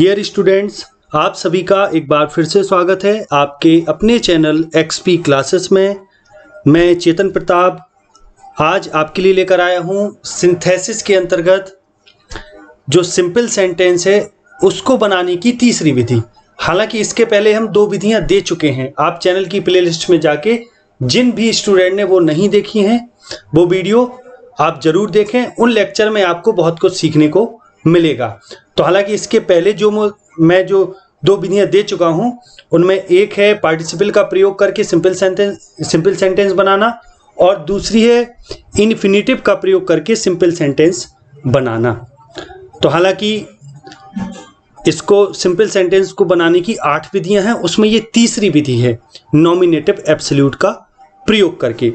Dear students, आप सभी का एक बार फिर से स्वागत है आपके अपने चैनल एक्सपी क्लासेस में। मैं चेतन प्रताप आज आपके लिए लेकर आया हूं सिंथेसिस के अंतर्गत जो सिंपल सेंटेंस है उसको बनाने की तीसरी विधि। हालांकि इसके पहले हम दो विधियां दे चुके हैं। आप चैनल की प्लेलिस्ट में जाके जिन भी स्टूडेंट ने वो नहीं देखी हैं वो वीडियो आप जरूर देखें। उन लेक्चर में आपको बहुत कुछ सीखने को मिलेगा। तो हालांकि इसके पहले जो मैं दो विधियां दे चुका हूं उनमें एक है पार्टिसिपल का प्रयोग करके सिंपल सेंटेंस बनाना और दूसरी है इन्फिनेटिव का प्रयोग करके सिंपल सेंटेंस बनाना। तो हालांकि इसको सिंपल सेंटेंस को बनाने की 8 विधियां हैं, उसमें ये तीसरी विधि है नॉमिनेटिव एब्सोल्यूट का प्रयोग करके।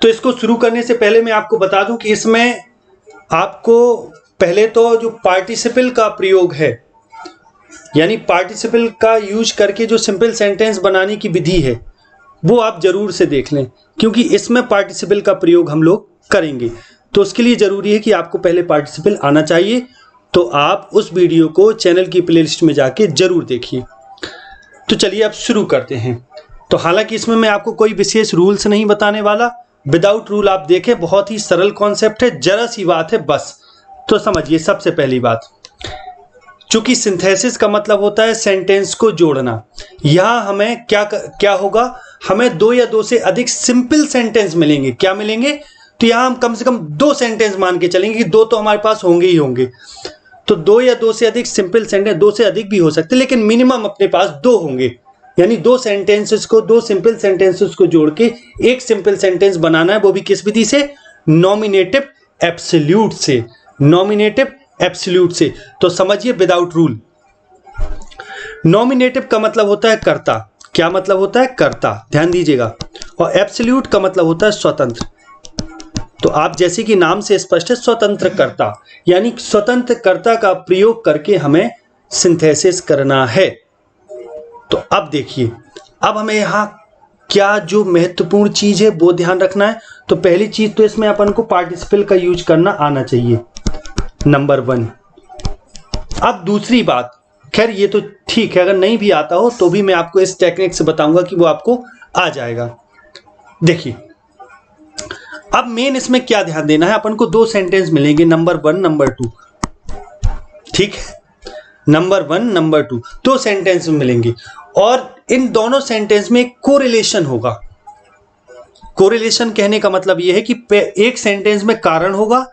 तो इसको शुरू करने से पहले मैं आपको बता दूं कि इसमें आपको पहले तो जो पार्टिसिपल का प्रयोग है यानी पार्टिसिपल का यूज करके जो सिंपल सेंटेंस बनाने की विधि है वो आप जरूर से देख लें, क्योंकि इसमें पार्टिसिपल का प्रयोग हम लोग करेंगे। तो उसके लिए जरूरी है कि आपको पहले पार्टिसिपल आना चाहिए। तो आप उस वीडियो को चैनल की प्लेलिस्ट में जाके जरूर देखिए। तो चलिए अब शुरू करते हैं। तो हालांकि इसमें मैं आपको कोई विशेष रूल्स नहीं बताने वाला, विदाउट रूल आप देखें, बहुत ही सरल कॉन्सेप्ट है, जरा सी बात है बस। तो समझिए, सबसे पहली बात, चूंकि सिंथेसिस का मतलब होता है सेंटेंस को जोड़ना, यहां हमें क्या होगा, हमें 2 या 2 से अधिक सिंपल सेंटेंस मिलेंगे। क्या मिलेंगे? तो यहां हम कम से कम 2 सेंटेंस मान के चलेंगे कि 2 तो हमारे पास होंगे ही होंगे। तो 2 या 2 से अधिक सिंपल सेंटेंस, 2 से अधिक भी हो सकते, लेकिन मिनिमम अपने पास 2 होंगे। यानी 2 सिंपल सेंटेंसेस को जोड़ के एक सिंपल सेंटेंस बनाना है, वो भी किस विधि से? नॉमिनेटिव एब्सोल्यूट से। नॉमिनेटिव एब्सोल्यूट से। तो समझिए, विदाउट रूल। नॉमिनेटिव का मतलब होता है कर्ता। क्या मतलब होता है? कर्ता, ध्यान दीजिएगा। और एब्सोल्यूट का मतलब होता है स्वतंत्र। तो आप जैसे कि नाम से स्पष्ट है, स्वतंत्र कर्ता, यानी स्वतंत्र कर्ता का प्रयोग करके हमें सिंथेसिस करना है। तो अब देखिए, अब हमें यहां क्या जो महत्वपूर्ण चीज है वो ध्यान रखना है। तो पहली चीज तो इसमें अपन को पार्टिसिपल का यूज करना आना चाहिए, नंबर 1। अब दूसरी बात, खैर ये तो ठीक है, अगर नहीं भी आता हो तो भी मैं आपको इस टेक्निक से बताऊंगा कि वो आपको आ जाएगा। देखिए, अब मेन इसमें क्या ध्यान देना है, अपन को 2 सेंटेंस मिलेंगे, नंबर 1 नंबर 2। ठीक है, नंबर 1 नंबर 2 2 सेंटेंस मिलेंगे और इन दोनों सेंटेंस में कोरिलेशन होगा। कोरिलेशन कहने का मतलब यह है कि एक सेंटेंस में कारण होगा,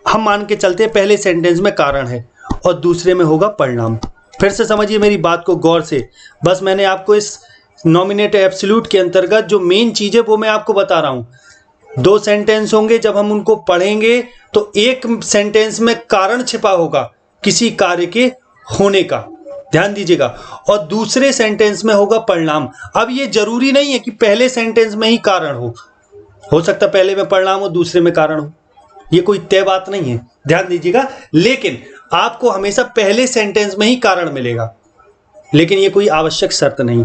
हम मान के चलते हैं पहले सेंटेंस में कारण है और दूसरे में होगा परिणाम। फिर से समझिए मेरी बात को गौर से, बस मैंने आपको इस नॉमिनेटिव एब्सोल्यूट के अंतर्गत जो मेन चीज है वो मैं आपको बता रहा हूं। 2 सेंटेंस होंगे, जब हम उनको पढ़ेंगे तो एक सेंटेंस में कारण छिपा होगा किसी कार्य के होने का, ध्यान दीजिएगा, और दूसरे सेंटेंस में होगा परिणाम। अब ये जरूरी नहीं है कि पहले सेंटेंस में ही कारण हो सकता है पहले में परिणाम हो दूसरे में कारण हो, ये कोई तय बात नहीं है, ध्यान दीजिएगा। लेकिन आपको हमेशा पहले सेंटेंस में ही कारण मिलेगा, लेकिन ये कोई आवश्यक शर्त नहीं।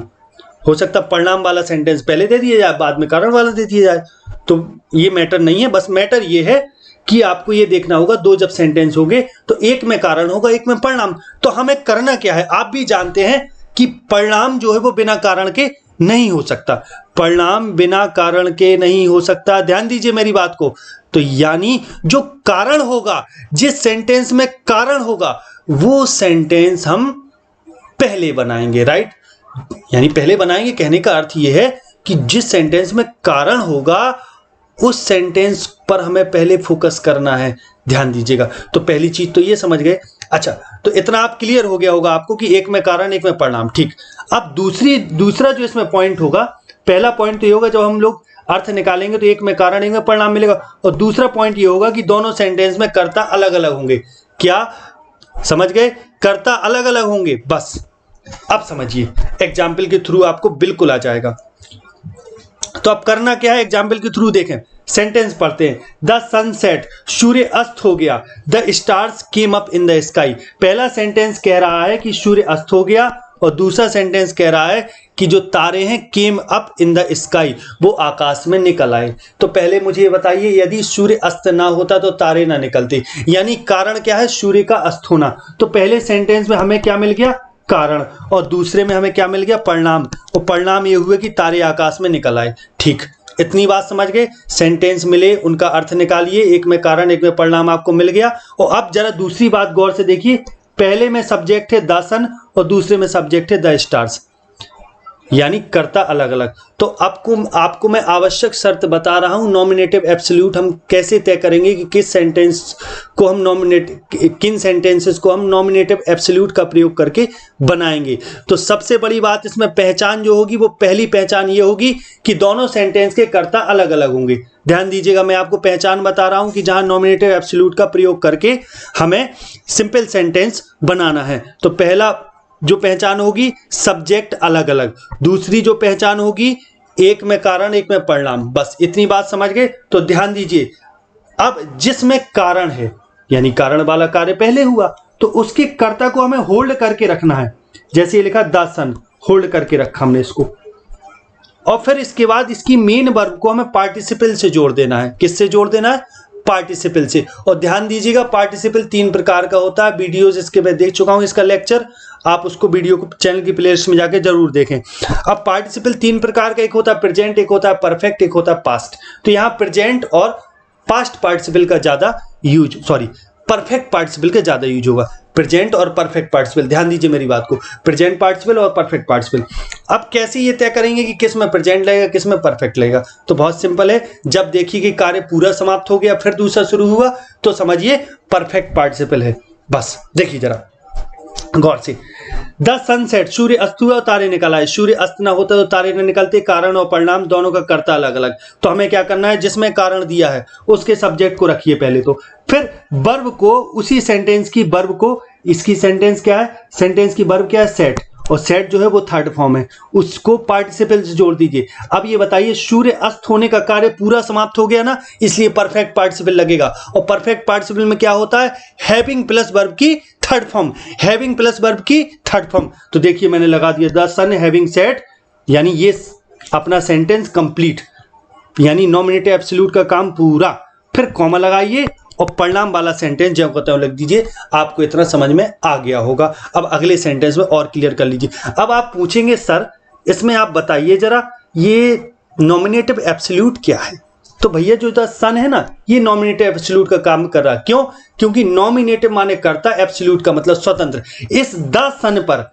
हो सकता परिणाम वाला सेंटेंस पहले दे दिया जाए, बाद में कारण वाला दे दिया जाए, तो ये मैटर नहीं है। बस मैटर ये है कि आपको ये देखना होगा 2 जब सेंटेंस होंगे तो एक में कारण होगा, एक में परिणाम। तो हमें करना क्या है, आप भी जानते हैं कि परिणाम जो है वो बिना कारण के नहीं हो सकता। परिणाम बिना कारण के नहीं हो सकता, ध्यान दीजिए मेरी बात को। तो यानी जो कारण होगा, जिस सेंटेंस में कारण होगा वो सेंटेंस हम पहले बनाएंगे, राइट। यानी पहले बनाएंगे कहने का अर्थ यह है कि जिस सेंटेंस में कारण होगा उस सेंटेंस पर हमें पहले फोकस करना है, ध्यान दीजिएगा। तो पहली चीज तो ये समझ गए। अच्छा, तो इतना आप क्लियर हो गया होगा आपको कि एक में कारण एक में परिणाम, ठीक। अब दूसरा जो इसमें पॉइंट होगा, पहला पॉइंट तो ये होगा जब हम लोग अर्थ निकालेंगे तो एक में कारण एक में परिणाम मिलेगा, और दूसरा पॉइंट ये होगा कि दोनों सेंटेंस में कर्ता अलग अलग होंगे। क्या समझ गए? कर्ता अलग अलग होंगे, बस। अब समझिए, एग्जाम्पल के थ्रू आपको बिल्कुल आ जाएगा। तो अब करना क्या है, एग्जाम्पल के थ्रू देखें। सेंटेंस पढ़ते हैं। द सनसेट, सूर्य अस्त हो गया। The stars came up in the sky. पहला सेंटेंस कह रहा है कि सूर्य अस्त हो गया और दूसरा सेंटेंस कह रहा है कि जो तारे हैं came up in the sky, वो आकाश में निकल आए। तो पहले मुझे ये बताइए, यदि सूर्य अस्त ना होता तो तारे ना निकलते, यानी कारण क्या है, सूर्य का अस्त होना। तो पहले सेंटेंस में हमें क्या मिल गया, कारण, और दूसरे में हमें क्या मिल गया, परिणाम। और परिणाम ये हुए कि तारे आकाश में निकल आए। ठीक, इतनी बात समझ गए। सेंटेंस मिले, उनका अर्थ निकालिए, एक में कारण एक में परिणाम आपको मिल गया। और अब जरा दूसरी बात गौर से देखिए, पहले में सब्जेक्ट है द सन और दूसरे में सब्जेक्ट है द स्टार्स, यानी कर्ता अलग अलग। तो आपको मैं आवश्यक शर्त बता रहा हूं, नॉमिनेटिव एब्सोल्यूट हम कैसे तय करेंगे कि किन सेंटेंसेस को हम नॉमिनेटिव एब्सोल्यूट का प्रयोग करके बनाएंगे। तो सबसे बड़ी बात इसमें पहचान जो होगी, वो पहली पहचान ये होगी कि दोनों सेंटेंस के कर्ता अलग अलग होंगे। ध्यान दीजिएगा, मैं आपको पहचान बता रहा हूं कि जहां नॉमिनेटिव एब्सोल्यूट का प्रयोग करके हमें सिंपल सेंटेंस बनाना है। तो पहला जो पहचान होगी, सब्जेक्ट अलग अलग। दूसरी जो पहचान होगी, एक में कारण एक में परिणाम। बस इतनी बात समझ गए। तो ध्यान दीजिए, अब जिसमें कारण है, यानी कारण वाला कार्य पहले हुआ, तो उसके कर्ता को हमें होल्ड करके रखना है। जैसे ये लिखा द सन, होल्ड करके रखा हमने इसको, और फिर इसके बाद इसकी मेन वर्ब को हमें पार्टिसिपल से जोड़ देना है। किससे जोड़ देना है, पार्टिसिपल से। और ध्यान दीजिएगा, पार्टिसिपल 3 प्रकार का होता है। वीडियोस इसके मैं देख चुका हूं, इसका लेक्चर, आप उसको वीडियो को चैनल की प्लेलिस्ट में जाके जरूर देखें। अब पार्टिसिपल 3 प्रकार का, एक होता है प्रेजेंट, एक होता है परफेक्ट, एक होता है पास्ट। तो यहां प्रेजेंट और पास्ट पार्टिसिपल का ज्यादा यूज, परफेक्ट पार्टिसिपल का ज्यादा यूज होगा। प्रेजेंट और परफेक्ट पार्टिसिपल, ध्यान दीजिए मेरी बात को, प्रेजेंट पार्टिसिपल और परफेक्ट पार्टिसिपल। अब कैसे ये तय करेंगे कि किस में प्रेजेंट लगेगा किस में परफेक्ट लगेगा? तो बहुत सिंपल है, जब देखिए कि कार्य पूरा समाप्त हो गया फिर दूसरा शुरू हुआ, तो समझिए परफेक्ट पार्टिसिपल है। बस देखिए जरा गौर से, द सनसेट, सूर्य अस्त हुआ और तारे निकल आए। सूर्य अस्त ना होता तो तारे न निकलते। कारण और परिणाम दोनों का कर्ता अलग अलग। तो हमें क्या करना है, जिसमें कारण दिया है उसके सब्जेक्ट को रखिए पहले, तो फिर वर्ब को, उसी सेंटेंस की वर्ब को, इसकी सेंटेंस क्या है, सेंटेंस की वर्ब क्या है, सेट, और सेट जो है वो थर्ड फॉर्म है, उसको पार्टिसिपल से जोड़ दीजिए। अब ये बताइए, सूर्य अस्त होने का कार्य पूरा समाप्त हो गया ना, इसलिए परफेक्ट पार्टिसिपल लगेगा। और परफेक्ट पार्टिसिपल में क्या होता है, हैविंग प्लस वर्ब की third form, having plus verb की थर्ड फॉर्म। तो देखिए मैंने लगा दिया द सन हैविंग सेट, यानी ये अपना सेंटेंस कंप्लीट, यानी नॉमिनेटिव एब्सोल्यूट का काम पूरा। फिर कॉमा लगाइए और परिणाम वाला सेंटेंस जो कहते हैं लिख दीजिए। आपको इतना समझ में आ गया होगा। अब अगले सेंटेंस में और क्लियर कर लीजिए। अब आप पूछेंगे सर इसमें आप बताइए जरा, ये नॉमिनेटिव एब्सोल्यूट क्या है? तो भैया जो द सन है ना, ये नॉमिनेटिव एब्सोल्यूट का काम कर रहा है। क्यों? क्योंकि नॉमिनेटिव माने करता, एब्सोल्यूट का मतलब स्वतंत्र। इस द सन पर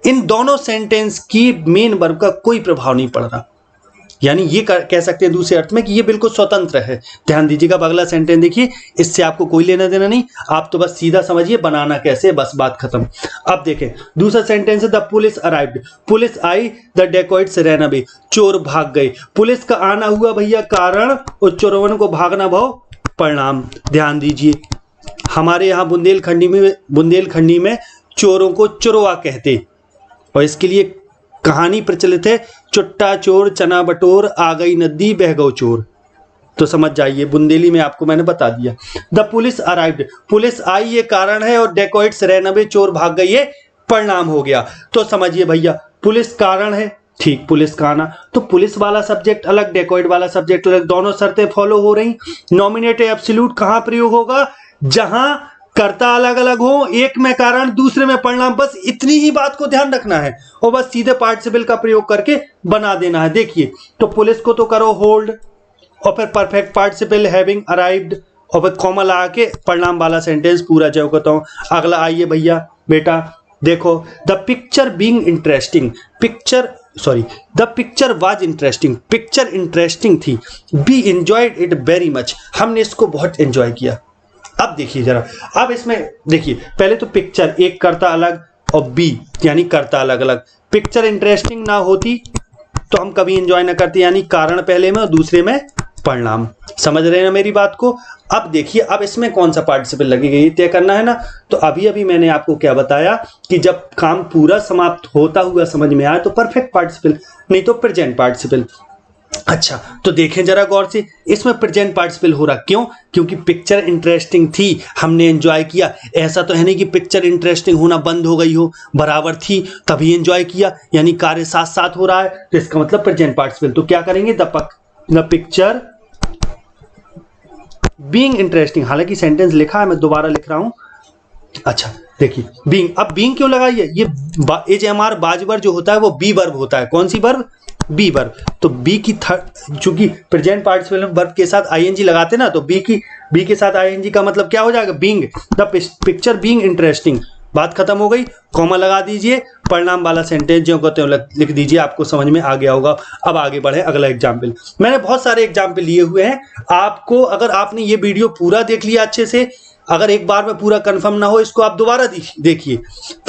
इन दोनों सेंटेंस की मेन वर्ब का कोई प्रभाव नहीं पड़ रहा, यानी ये कह सकते हैं दूसरे अर्थ में कि ये बिल्कुल स्वतंत्र है। ध्यान दीजिएगा, अगला सेंटेंस देखिए, इससे आपको कोई लेना देना नहीं, आप तो बस सीधा समझिए बनाना कैसे, बस बात खत्म। अब देखें दूसरा सेंटेंस है, the police arrived, police I, the dacoits ran away, चोर भाग गए। पुलिस का आना हुआ भैया कारण, और चोरवन को भागना भाव परिणाम। ध्यान दीजिए, हमारे यहाँ बुंदेलखंडी में चोरों को चुरवा कहते, और इसके लिए कहानी प्रचलित है, चुट्टा चोर चना बटोर, आ गई नदी बह गौ चोर। तो समझ जाइए, बुंदेली में आपको मैंने बता दिया। द पुलिस अराइव्ड, पुलिस आई ये कारण है, और डेकॉइट्स रैन अवे, चोर भाग गए, ये परिणाम हो गया। तो समझिए भैया, पुलिस कारण है, ठीक, पुलिस का आना, तो पुलिस वाला सब्जेक्ट अलग, डेकॉइट वाला सब्जेक्ट अलग, दोनों शर्तें फॉलो हो रही। नॉमिनेटिव एब्सोल्यूट कहां प्रयोग होगा, जहां कर्ता अलग अलग हो, एक में कारण दूसरे में परिणाम। बस इतनी ही बात को ध्यान रखना है, और बस सीधे पार्टिसिपल का प्रयोग करके बना देना है। देखिए, तो पुलिस को तो करो होल्ड, और फिर परफेक्ट पार्टिसिपल हैविंग अराइव्ड, और फिर कॉमा लगा के परिणाम वाला सेंटेंस पूरा जो कहता हूं। अगला आइए भैया बेटा, देखो, the picture being interesting, the picture was interesting, picture interesting थी। We enjoyed it very much, हमने इसको बहुत एंजॉय किया। अब देखिए जरा, अब इसमें देखिए, पहले तो पिक्चर एक कर्ता अलग, और बी यानी कर्ता अलग अलग। पिक्चर इंटरेस्टिंग ना होती तो हम कभी एंजॉय ना करते, यानी कारण पहले में और दूसरे में परिणाम। समझ रहे हैं ना मेरी बात को? अब देखिए, अब इसमें कौन सा पार्टिसिपल लगेगा ये तय करना है ना। तो अभी मैंने आपको क्या बताया कि जब काम पूरा समाप्त होता हुआ समझ में आए तो परफेक्ट पार्टिसिपल, नहीं तो प्रेजेंट पार्टिसिपल। अच्छा, तो देखें जरा गौर से, इसमें प्रेजेंट पार्टिसिपल हो रहा, क्यों? क्योंकि पिक्चर इंटरेस्टिंग थी, हमने एंजॉय किया। ऐसा तो है नहीं कि पिक्चर इंटरेस्टिंग होना बंद हो गई हो, बराबर थी तभी एंजॉय किया, यानी कार्य साथ साथ हो रहा है, तो इसका मतलब प्रेजेंट पार्टिसिपल। तो क्या करेंगे? द पिक्चर बीइंग इंटरेस्टिंग, हालांकि सेंटेंस लिखा है, मैं दोबारा लिख रहा हूं। अच्छा देखिए, बीइंग, अब बीइंग क्यों लगाई है? ये एजएमआर बाज वर्ब जो होता है वो बी वर्ब होता है। कौन सी वर्ब? Be verb. तो बी की चूंकि प्रेजेंट पार्टिसिपल वर्ब के साथ आईएनजी लगाते ना, तो बी के साथ आईएनजी का मतलब क्या हो जाएगा? Being, the picture being interesting. बात खत्म हो गई, कॉमा लगा दीजिए, परिणाम वाला सेंटेंस जो कहते हैं लिख दीजिए, आपको समझ में आ गया होगा। अब आगे बढ़े, अगला एग्जाम्पल। मैंने बहुत सारे एग्जाम्पल लिए हुए हैं आपको, अगर आपने ये वीडियो पूरा देख लिया अच्छे से, अगर एक बार में पूरा कंफर्म ना हो, इसको आप दोबारा देखिए,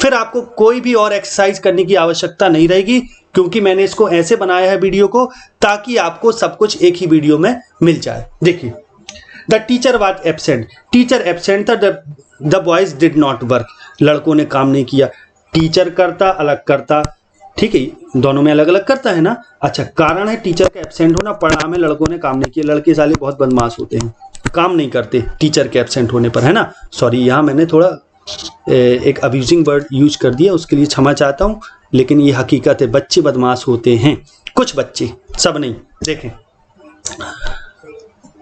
फिर आपको कोई भी और एक्सरसाइज करने की आवश्यकता नहीं रहेगी, क्योंकि मैंने इसको ऐसे बनाया है वीडियो को ताकि आपको सब कुछ एक ही वीडियो में मिल जाए। देखिए, the teacher was absent, teacher absent था, the boys did not work, लड़कों ने काम नहीं किया। टीचर करता, अलग करता, ठीक है, दोनों में अलग अलग करता है ना। अच्छा, कारण है टीचर का एब्सेंट होना, परिणाम है लड़कों ने काम नहीं किया। लड़के साले बहुत बदमाश होते हैं, काम नहीं करते टीचर के एब्सेंट होने पर, है ना। सॉरी, यहाँ मैंने थोड़ा एक अब्यूजिंग वर्ड यूज कर दिया, उसके लिए क्षमा चाहता हूँ, लेकिन ये हकीकत है, बच्चे बदमाश होते हैं, कुछ बच्चे, सब नहीं। देखें,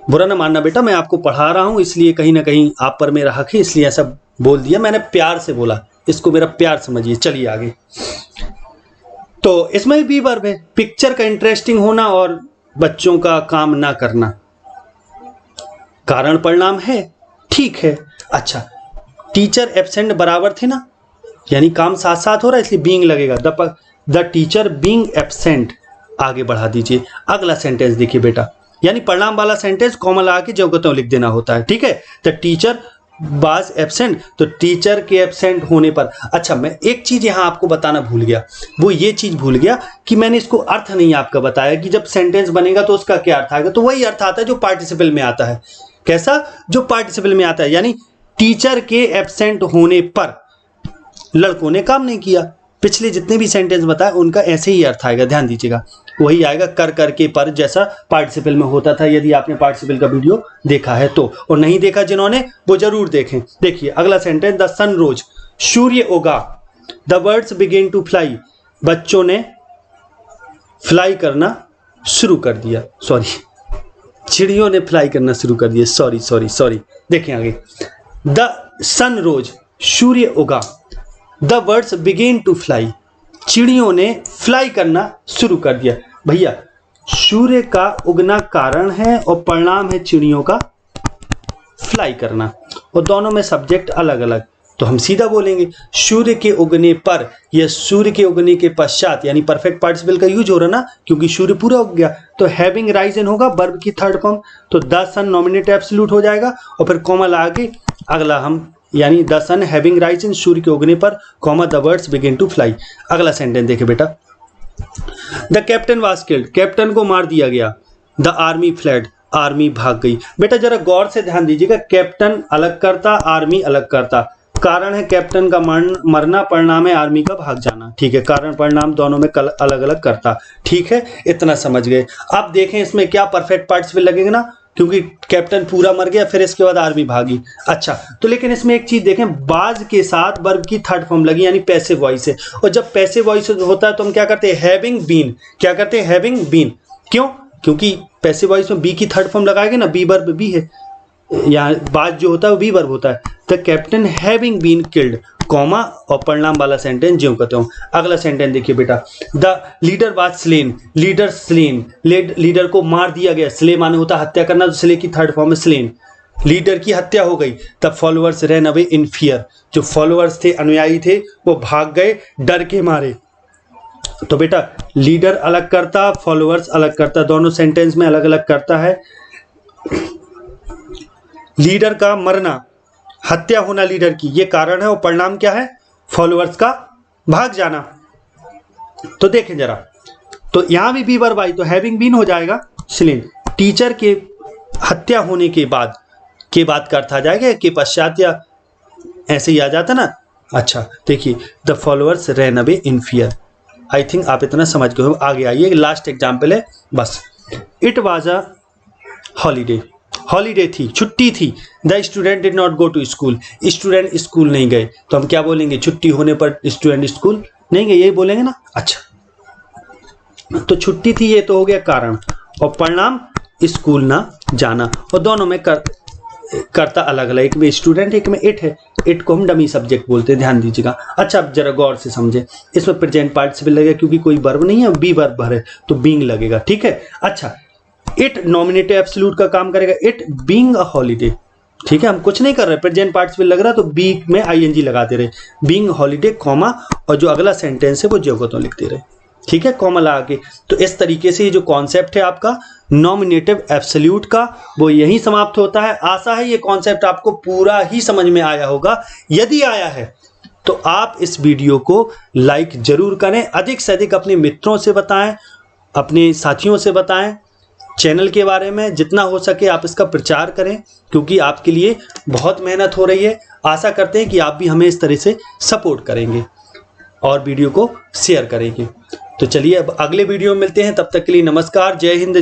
बुरा ना मानना बेटा, मैं आपको पढ़ा रहा हूँ, इसलिए कहीं ना कहीं आप पर मेरा हक है, इसलिए ऐसा बोल दिया, मैंने प्यार से बोला, इसको मेरा प्यार समझिए। चलिए आगे। तो इसमें भी वर्ब है, पिक्चर का इंटरेस्टिंग होना और बच्चों का काम ना करना, कारण परिणाम है, ठीक है। अच्छा, टीचर एब्सेंट बराबर थे ना, यानी काम साथ साथ हो रहा है, इसलिए बीइंग लगेगा, द टीचर बीइंग एब्सेंट। आगे बढ़ा दीजिए, अगला सेंटेंस देखिए बेटा, यानी परिणाम वाला सेंटेंस कॉमा लगा के जो कहते हैं लिख देना होता है, ठीक है। द टीचर वाज एब्सेंट, तो टीचर के एब्सेंट होने पर। अच्छा, मैं एक चीज यहां आपको बताना भूल गया, वो ये चीज भूल गया कि मैंने इसको अर्थ नहीं आपका बताया कि जब सेंटेंस बनेगा तो उसका क्या अर्थ आएगा। तो वही अर्थ आता है जो पार्टिसिपल में आता है। कैसा? जो पार्टिसिपल में आता है, यानी टीचर के एब्सेंट होने पर लड़कों ने काम नहीं किया। पिछले जितने भी सेंटेंस बताए उनका ऐसे ही अर्थ आएगा, ध्यान दीजिएगा, वही आएगा, कर करके पर, जैसा पार्टिसिपल में होता था, यदि आपने पार्टिसिपल का वीडियो देखा है तो, और नहीं देखा जिन्होंने वो जरूर देखें। देखिए अगला सेंटेंस, द सन रोज, सूर्य उगा, the birds begin to fly, बच्चों ने फ्लाई करना शुरू कर दिया, सॉरी, चिड़ियों ने फ्लाई करना शुरू कर दिया, सॉरी सॉरी सॉरी। देखें आगे, द सन रोज, सूर्य उगा, the birds begin to fly, चिड़ियों ने फ्लाई करना शुरू कर दिया। भैया, सूर्य का उगना कारण है और परिणाम है चिड़ियों का फ्लाई करना, और दोनों में सब्जेक्ट अलग अलग, तो हम सीधा बोलेंगे सूर्य के उगने पर या सूर्य के उगने के पश्चात, यानी परफेक्ट पार्टिसिपल का यूज हो रहा ना, क्योंकि सूर्य पूरा उग गया, तो हैविंग राइजन होगा वर्ब की थर्ड फॉर्म, तो द सन नॉमिनेट एब्सोल्यूट हो जाएगा, और फिर कॉमा लगा के अगला हम, यानी द सन हैविंग राइजन, सूर्य के उगने पर, comma the birds begin to fly. अगला सेंटेंस देखिए बेटा, the captain was killed, captain को मार दिया गया, द आर्मी फ्लेड, आर्मी भाग गई। बेटा जरा गौर से ध्यान दीजिएगा, कैप्टन अलग करता, आर्मी अलग करता, कारण है कैप्टन का मरना, परिणाम है आर्मी का भाग जाना, ठीक है, कारण परिणाम दोनों में अलग अलग करता, ठीक है, इतना समझ गए। अब देखें इसमें क्या परफेक्ट पार्टिसिपल लगेगा ना, क्योंकि कैप्टन पूरा मर गया, फिर इसके बाद आर्मी भागी। अच्छा, तो लेकिन इसमें एक चीज देखें, बाज के साथ वर्ब की थर्ड फॉर्म लगी, यानी पैसिव वॉइस है, और जब पैसिव वॉइस होता है तो हम क्या करते हैं, हैविंग बीन, क्या करते हैं, हैविंग बीन। क्यों? क्योंकि पैसिव वॉइस में बी की थर्ड फॉर्म लगाएंगे ना, बी वर्ब बी है, यहाँ बाज जो होता है वो बी वर्ब होता है, the captain having been killed, comma और परिणाम वाला सेंटेंस ज्यों कहते हो। अगला सेंटेंस देखिए बेटा, the leader was slain, leader slain, leader को मार दिया गया, स्ले माने होता हत्या करना, तो स्ले की थर्ड फॉर्म है स्लेन, लीडर की हत्या हो गई। The followers ran away in fear, जो फॉलोअर्स थे, अनुयायी थे, वो भाग गए डर के मारे। तो बेटा लीडर अलग करता, फॉलोअर्स अलग करता, दोनों सेंटेंस में अलग अलग करता है। लीडर का मरना, हत्या होना लीडर की, ये कारण है, और परिणाम क्या है, फॉलोअर्स का भाग जाना। तो देखें जरा, तो यहां भी बी वर्ब आई, तो हैविंग बीन हो जाएगा स्लेन, टीचर के हत्या होने के बाद का अर्थ आ जाएगा के पश्चात, या ऐसे ही आ जाता ना। अच्छा देखिए, the followers ran away in fear. I think आप इतना समझ गए हो। आगे आइए, लास्ट एग्जाम्पल है बस। It was a holiday, holiday थी, छुट्टी थी। The student did not go to school, student school नहीं गए। तो हम क्या बोलेंगे, छुट्टी होने पर स्टूडेंट स्कूल नहीं गए, यही बोलेंगे ना। अच्छा, तो छुट्टी थी ये तो हो गया कारण, और परिणाम स्कूल ना जाना। और दोनों में करता अलग अलग, एक में स्टूडेंट एक में इट है। इट को हम डमी सब्जेक्ट बोलते हैं, ध्यान दीजिएगा। अच्छा, अब जरा गौर से समझे, इसमें प्रेजेंट पार्टिसिपल लगेगा क्योंकि कोई वर्ब नहीं है, बी वर्ब है तो बीइंग लगेगा, ठीक है। अच्छा, इट नॉमिनेटिव एब्सोल्यूट का काम करेगा, इट बीइंग अ हॉलीडे, ठीक है। हम कुछ नहीं कर रहे, प्रेजेंट पार्टिसिपल लग रहा तो बी में आईएनजी लगाते रहे, बीइंग हॉलीडे कॉमा, और जो अगला सेंटेंस है वो जगहों लिखते रहे, ठीक है, कॉमा लगा के। तो इस तरीके से ये जो कॉन्सेप्ट है आपका नॉमिनेटिव एब्सोल्यूट का, वो यही समाप्त होता है। आशा है ये कॉन्सेप्ट आपको पूरा ही समझ में आया होगा। यदि आया है तो आप इस वीडियो को लाइक जरूर करें, अधिक से अधिक अपने मित्रों से बताएं, अपने साथियों से बताएं, चैनल के बारे में जितना हो सके आप इसका प्रचार करें, क्योंकि आपके लिए बहुत मेहनत हो रही है। आशा करते हैं कि आप भी हमें इस तरह से सपोर्ट करेंगे और वीडियो को शेयर करेंगे। तो चलिए अब अगले वीडियो में मिलते हैं, तब तक के लिए नमस्कार, जय हिंद।